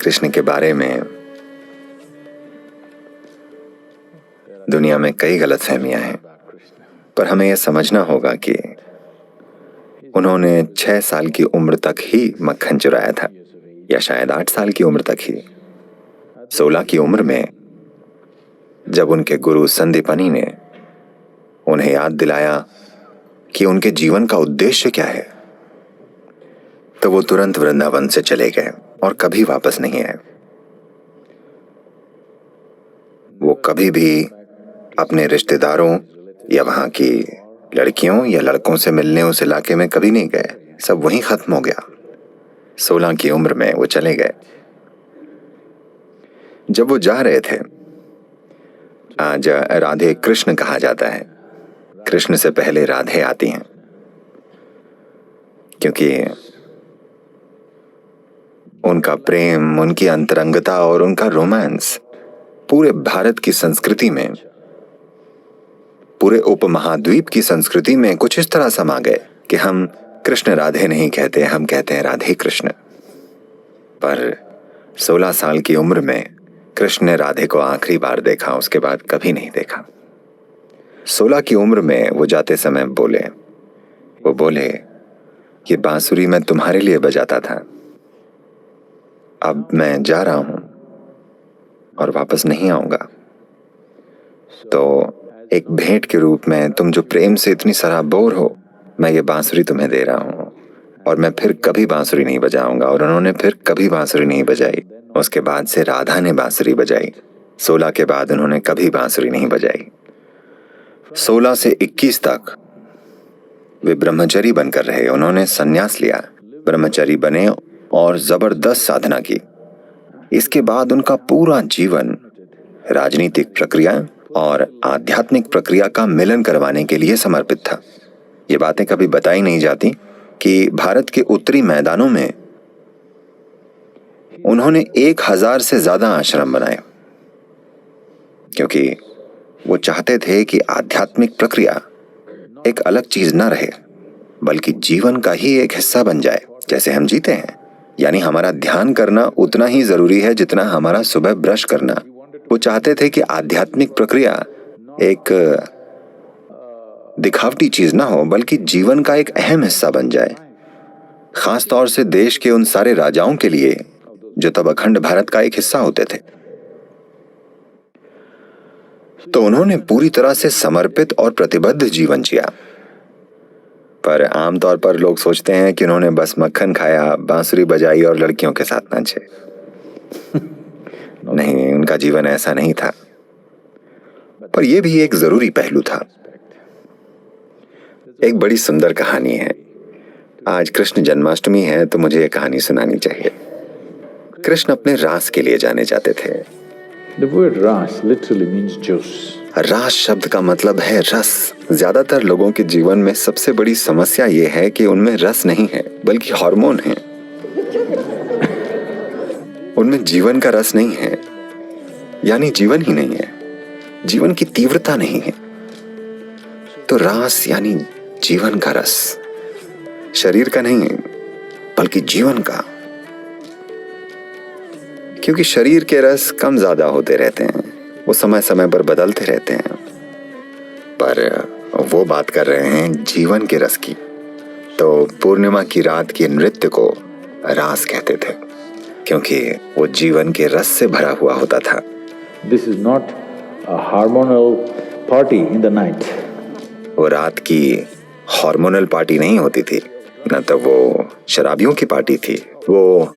कृष्ण के बारे में दुनिया में कई गलतफहमियां हैं, पर हमें यह समझना होगा कि उन्होंने 6 साल की उम्र तक ही मक्खन चुराया था, या शायद 8 साल की उम्र तक ही। 16 की उम्र में जब उनके गुरु संदीपनी ने उन्हें याद दिलाया कि उनके जीवन का उद्देश्य क्या है, तो वो तुरंत वृंदावन से चले गए और कभी वापस नहीं आए। वो कभी भी अपने रिश्तेदारों या वहां की लड़कियों या लड़कों से मिलने उस इलाके में कभी नहीं गए। सब वहीं खत्म हो गया। 16 की उम्र में वो चले गए। जब वो जा रहे थे, आज राधे कृष्ण कहा जाता है। कृष्ण से पहले राधे आती हैं, क्योंकि उनका प्रेम, उनकी अंतरंगता और उनका रोमांस पूरे भारत की संस्कृति में, पूरे उपमहाद्वीप की संस्कृति में कुछ इस तरह समा गए कि हम कृष्ण राधे नहीं कहते, हम कहते हैं राधे कृष्ण। पर 16 साल की उम्र में कृष्ण ने राधे को आखिरी बार देखा, उसके बाद कभी नहीं देखा। 16 की उम्र में वो जाते समय वो बोले ये बांसुरी मैं तुम्हारे लिए बजाता था, अब मैं जा रहा हूं और वापस नहीं आऊंगा, तो एक भेंट के रूप में तुम जो प्रेम से इतनी सराबोर हो, मैं ये बांसुरी तुम्हें दे रहा हूं और मैं फिर कभी बांसुरी नहीं बजाऊंगा। और उन्होंने फिर कभी बांसुरी नहीं बजाई। उसके बाद से राधा ने बांसुरी बजाई। 16 के बाद उन्होंने कभी बांसुरी नहीं बजाई। 16 से 21 तक वे ब्रह्मचारी बनकर रहे। उन्होंने संन्यास लिया, ब्रह्मचारी बने और जबरदस्त साधना की। इसके बाद उनका पूरा जीवन राजनीतिक प्रक्रिया और आध्यात्मिक प्रक्रिया का मिलन करवाने के लिए समर्पित था। ये बातें कभी बताई नहीं जाती कि भारत के उत्तरी मैदानों में उन्होंने 1000 से ज्यादा आश्रम बनाए, क्योंकि वो चाहते थे कि आध्यात्मिक प्रक्रिया एक अलग चीज न रहे, बल्कि जीवन का ही एक हिस्सा बन जाए, जैसे हम जीते हैं। यानी हमारा ध्यान करना उतना ही जरूरी है जितना हमारा सुबह ब्रश करना। वो चाहते थे कि आध्यात्मिक प्रक्रिया एक दिखावटी चीज ना हो, बल्कि जीवन का एक अहम हिस्सा बन जाए। खास तौर से देश के उन सारे राजाओं के लिए जो तब अखंड भारत का एक हिस्सा होते थे। तो उन्होंने पूरी तरह से समर्पित और प्रतिबद्ध जीवन जिया। पर आमतौर पर लोग सोचते हैं कि उन्होंने बस मक्खन खाया, बांसुरी बजाई और लड़कियों के साथ नाचे। नहीं, उनका जीवन ऐसा नहीं था। पर यह भी एक जरूरी पहलू था। एक बड़ी सुंदर कहानी है। आज कृष्ण जन्माष्टमी है, तो मुझे यह कहानी सुनानी चाहिए। कृष्ण अपने रास के लिए जाने जाते थे। The word ras literally means juice. रास शब्द का मतलब है रस। ज्यादातर लोगों के जीवन में सबसे बड़ी समस्या यह है कि उनमें रस नहीं है, बल्कि हार्मोन है। उनमें जीवन का रस नहीं है, यानी जीवन ही नहीं है, जीवन की तीव्रता नहीं है। तो रास यानी जीवन का रस, शरीर का नहीं, बल्कि जीवन का। क्योंकि शरीर के रस कम ज्यादा होते रहते हैं, वो समय समय पर बदलते रहते हैं, पर वो बात कर रहे हैं जीवन के रस की। तो पूर्णिमा की रात के नृत्य को रास कहते थे, क्योंकि वो जीवन के रस से भरा हुआ होता था। This is not a hormonal party in the night. वो रात की हार्मोनल पार्टी नहीं होती थी, न तो वो शराबियों की पार्टी थी। वो